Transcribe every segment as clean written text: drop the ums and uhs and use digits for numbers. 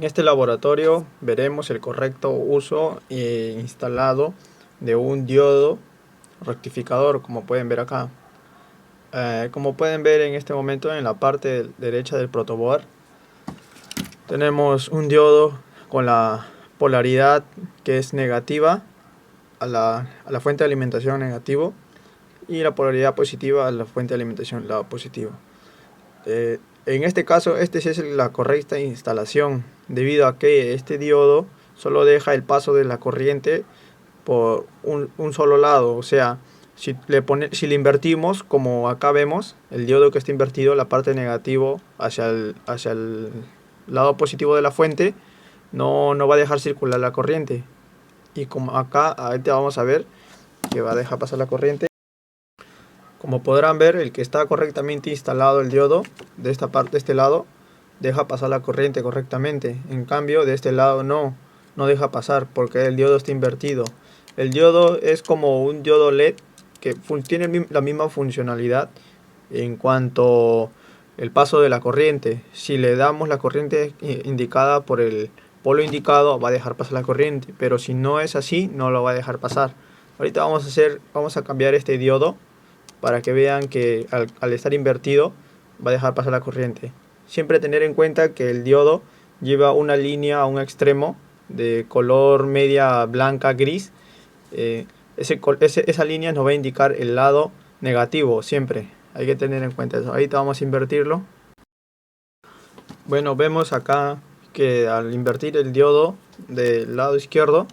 En este laboratorio veremos el correcto uso e instalado de un diodo rectificador, como pueden ver acá. Como pueden ver en este momento en la parte derecha del protoboard, tenemos un diodo con la polaridad que es negativa a la fuente de alimentación negativo y la polaridad positiva a la fuente de alimentación lado positivo. En este caso, esta es la correcta instalación, debido a que este diodo solo deja el paso de la corriente por un solo lado. O sea, si le invertimos, como acá vemos, el diodo que está invertido, la parte negativo hacia el lado positivo de la fuente, no va a dejar circular la corriente. Y como acá, ahorita vamos a ver que va a dejar pasar la corriente. Como podrán ver, el que está correctamente instalado el diodo de esta parte, de este lado, deja pasar la corriente correctamente. En cambio, de este lado no deja pasar porque el diodo está invertido. El diodo es como un diodo LED que tiene la misma funcionalidad en cuanto el paso de la corriente. Si le damos la corriente indicada por el polo indicado, va a dejar pasar la corriente, pero si no es así, no lo va a dejar pasar. Ahorita vamos a cambiar este diodo para que vean que al estar invertido va a dejar pasar la corriente. Siempre tener en cuenta que el diodo lleva una línea a un extremo de color media blanca gris. Esa línea nos va a indicar el lado negativo siempre. Hay que tener en cuenta eso. Ahorita vamos a invertirlo. Bueno, vemos acá que al invertir el diodo del lado izquierdo,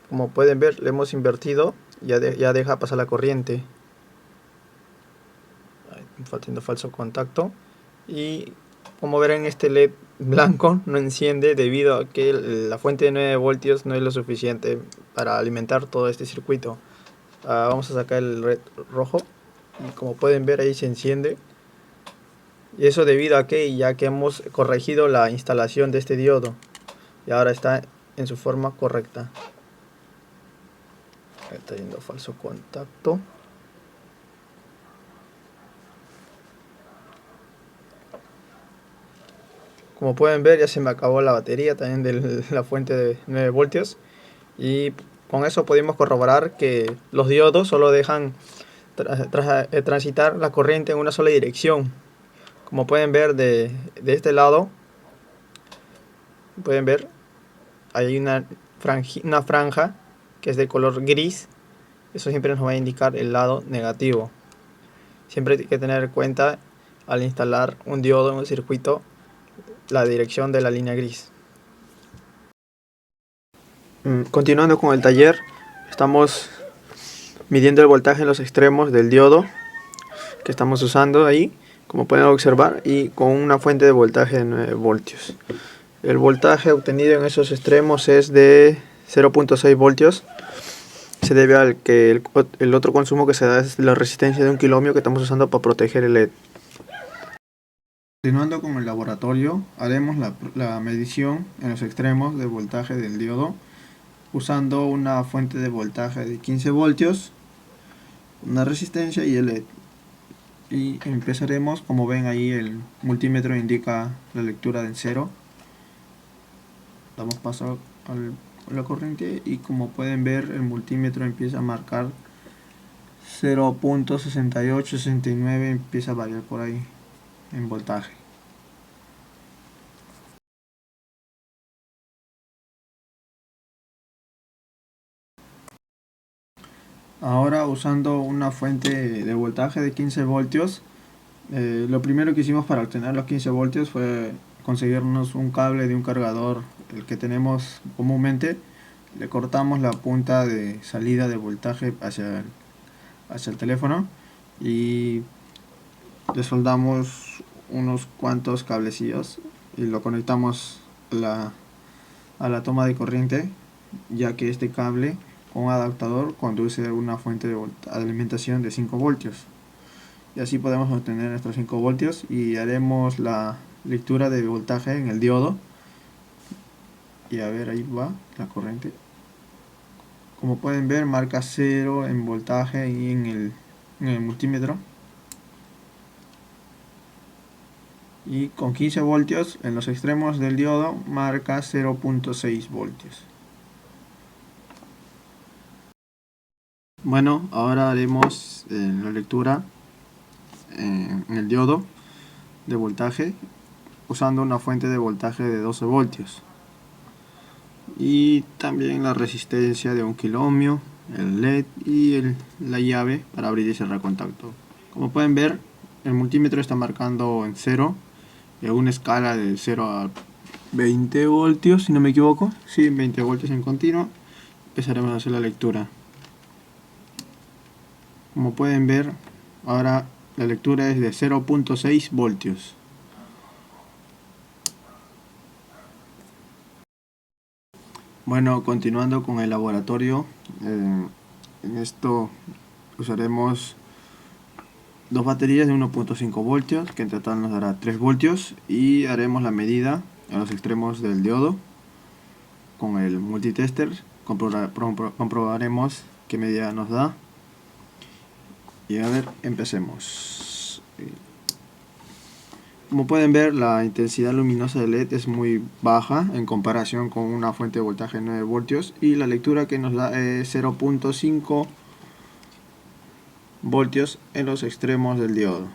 como pueden ver, le hemos invertido, ya deja pasar la corriente. Haciendo falso contacto, y como verán, este LED blanco no enciende debido a que la fuente de 9 voltios no es lo suficiente para alimentar todo este circuito. Vamos a sacar el LED rojo y como pueden ver, ahí se enciende, y eso debido a que ya que hemos corregido la instalación de este diodo y ahora está en su forma correcta. Está yendo falso contacto. Como pueden ver, ya se me acabó la batería también de la fuente de 9 voltios. Y con eso pudimos corroborar que los diodos solo dejan transitar la corriente en una sola dirección. Como pueden ver de este lado, pueden ver, hay una franja que es de color gris. Eso siempre nos va a indicar el lado negativo. Siempre hay que tener en cuenta al instalar un diodo en un circuito la dirección de la línea gris. Continuando con el taller, estamos midiendo el voltaje en los extremos del diodo que estamos usando ahí, como pueden observar, y con una fuente de voltaje de 9 voltios. El voltaje obtenido en esos extremos es de 0.6 voltios. Se debe al que el otro consumo que se da es la resistencia de 1 kilo ohmio que estamos usando para proteger el LED. Continuando con el laboratorio, haremos la medición en los extremos de voltaje del diodo usando una fuente de voltaje de 15 voltios, una resistencia y el LED. Y empezaremos, como ven ahí el multímetro indica la lectura del 0. Damos paso a la corriente y como pueden ver el multímetro empieza a marcar 0.6869, empieza a variar por ahí en voltaje. Ahora, usando una fuente de voltaje de 15 voltios, lo primero que hicimos para obtener los 15 voltios fue conseguirnos un cable de un cargador, el que tenemos comúnmente. Le cortamos la punta de salida de voltaje hacia el teléfono y le soldamos unos cuantos cablecillos y lo conectamos a la toma de corriente, ya que este cable con un adaptador conduce a una fuente de alimentación de 5 voltios. Y así podemos obtener nuestros 5 voltios y haremos la lectura de voltaje en el diodo. Y a ver, ahí va la corriente. Como pueden ver, marca 0 en voltaje y en el multímetro. y con 15 voltios en los extremos del diodo marca 0.6 voltios. Bueno, ahora haremos la lectura en el diodo de voltaje usando una fuente de voltaje de 12 voltios y también la resistencia de 1 kilo ohmio, el LED y la llave para abrir y cerrar contacto. Como pueden ver, el multímetro está marcando en 0 en una escala de 0 a 20 voltios, si no me equivoco. Sí, 20 voltios en continuo. Empezaremos a hacer la lectura. Como pueden ver, ahora la lectura es de 0.6 voltios. Bueno, continuando con el laboratorio, en esto usaremos dos baterías de 1.5 voltios, que en total nos dará 3 voltios, y haremos la medida a los extremos del diodo con el multitester. Comprobaremos qué medida nos da. Y a ver, empecemos. Como pueden ver, la intensidad luminosa del LED es muy baja en comparación con una fuente de voltaje de 9 voltios y la lectura que nos da es 0.5 voltios en los extremos del diodo.